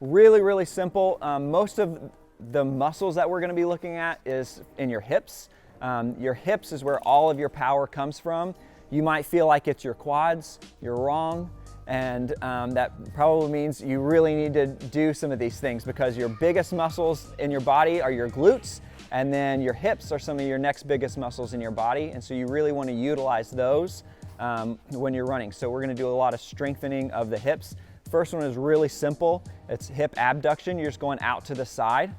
Really, really simple. Most of the muscles that we're going to be looking at is in your hips. Your hips is where all of your power comes from. You might feel like it's your quads. You're wrong. And that probably means you really need to do some of these things, because your biggest muscles in your body are your glutes, and then your hips are some of your next biggest muscles in your body. And so you really want to utilize those when you're running. So we're going to do a lot of strengthening of the hips. First one is really simple. It's hip abduction. You're just going out to the side,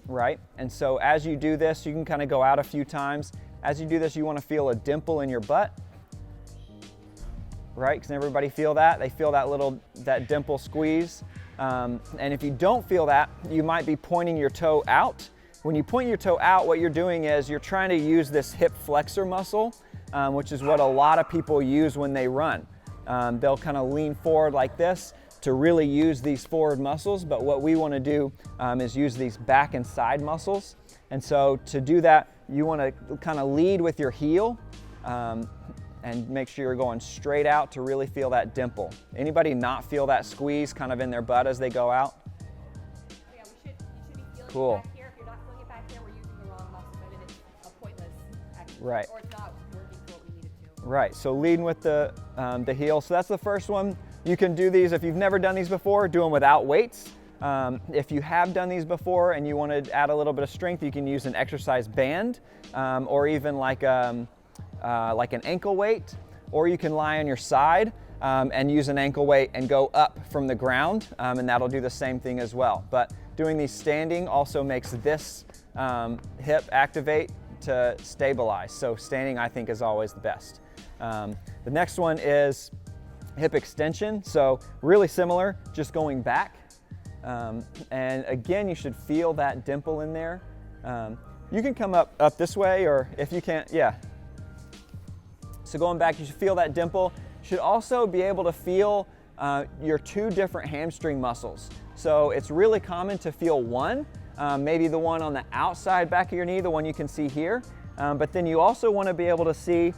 right? And so as you do this, you can kind of go out a few times. As you do this, you want to feel a dimple in your butt, right? Can everybody feel that? They feel that dimple squeeze. And if you don't feel that, you might be pointing your toe out. When you point your toe out, what you're doing is you're trying to use this hip flexor muscle, which is what a lot of people use when they run. They'll kind of lean forward like this to really use these forward muscles, but what we want to do is use these back and side muscles. And so to do that, you want to kind of lead with your heel and make sure you're going straight out to really feel that dimple. Anybody not feel that squeeze kind of in their butt as they go out? Yeah, you should be feeling cool. it back here. If you're not feeling it back here, we're using the wrong muscle, and it's a pointless action. Right. Or it's not working for what we need it to. Right, so leading with the heel. So that's the first one. You can do these, if you've never done these before, do them without weights. If you have done these before and you want to add a little bit of strength, you can use an exercise band or even like an ankle weight, or you can lie on your side and use an ankle weight and go up from the ground, and that'll do the same thing as well. But doing these standing also makes this hip activate to stabilize. So standing, I think, is always the best. The next one is hip extension. So really similar, just going back. And again, you should feel that dimple in there. You can come up this way, or if you can't, yeah. So going back, you should feel that dimple. You should also be able to feel your two different hamstring muscles. So it's really common to feel one, maybe the one on the outside back of your knee, the one you can see here. But then you also want to be able to see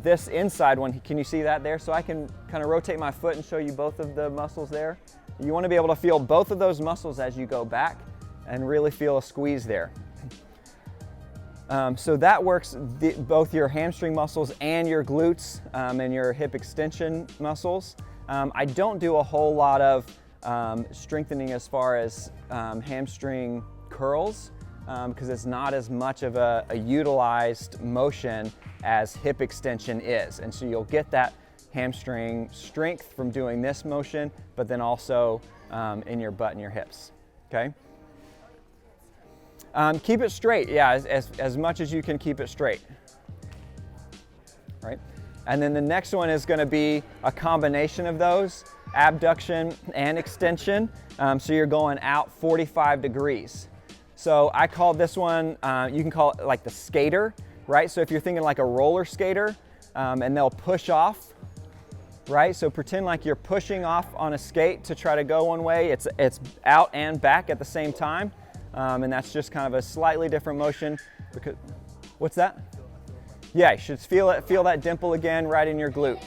this inside one. Can you see that there? So I can kind of rotate my foot and show you both of the muscles there. You want to be able to feel both of those muscles as you go back and really feel a squeeze there. So that works both your hamstring muscles and your glutes and your hip extension muscles. I don't do a whole lot of strengthening as far as hamstring curls because it's not as much of a utilized motion as hip extension is. And so you'll get that hamstring strength from doing this motion, but then also in your butt and your hips, okay? Keep it straight, yeah, as much as you can keep it straight, right? And then the next one is gonna be a combination of those, abduction and extension. So you're going out 45 degrees. So I call this one, you can call it like the skater, right? So if you're thinking like a roller skater, and they'll push off, right? So pretend like you're pushing off on a skate to try to go one way. It's out and back at the same time. And that's just kind of a slightly different motion. Because, what's that? Yeah, you should feel it. Feel that dimple again right in your glute.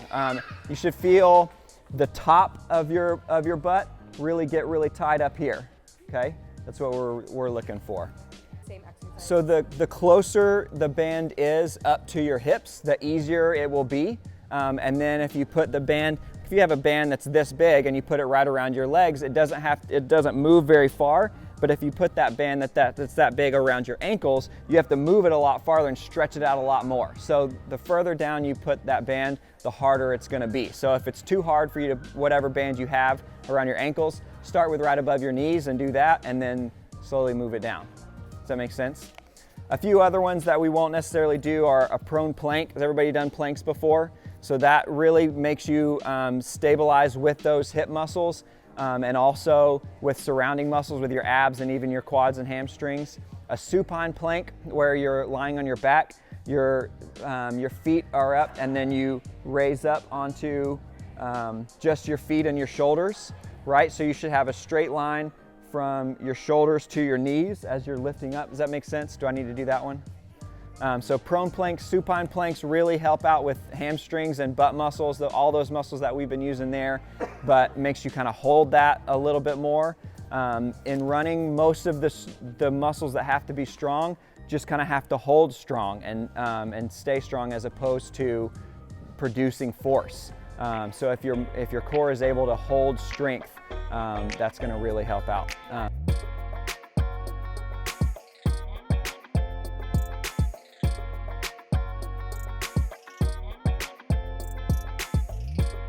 You should feel the top of your butt really get really tied up here. Okay, that's what we're looking for. Same exercise. So the closer the band is up to your hips, the easier it will be. And then if you put the band, if you have a band that's this big and you put it right around your legs, it doesn't move very far. But if you put that band that's that big around your ankles, you have to move it a lot farther and stretch it out a lot more. So the further down you put that band, the harder it's gonna be. So if it's too hard for you to, whatever band you have around your ankles, start with right above your knees and do that, and then slowly move it down. Does that make sense? A few other ones that we won't necessarily do are a prone plank. Has everybody done planks before? So that really makes you stabilize with those hip muscles. And also with surrounding muscles with your abs and even your quads and hamstrings. A supine plank where you're lying on your back, your feet are up, and then you raise up onto just your feet and your shoulders, right? So you should have a straight line from your shoulders to your knees as you're lifting up. Does that make sense? Do I need to do that one? So prone planks, supine planks really help out with hamstrings and butt muscles, all those muscles that we've been using there, but makes you kind of hold that a little bit more. In running, most of the muscles that have to be strong just kind of have to hold strong and stay strong as opposed to producing force. So if your core is able to hold strength, that's going to really help out.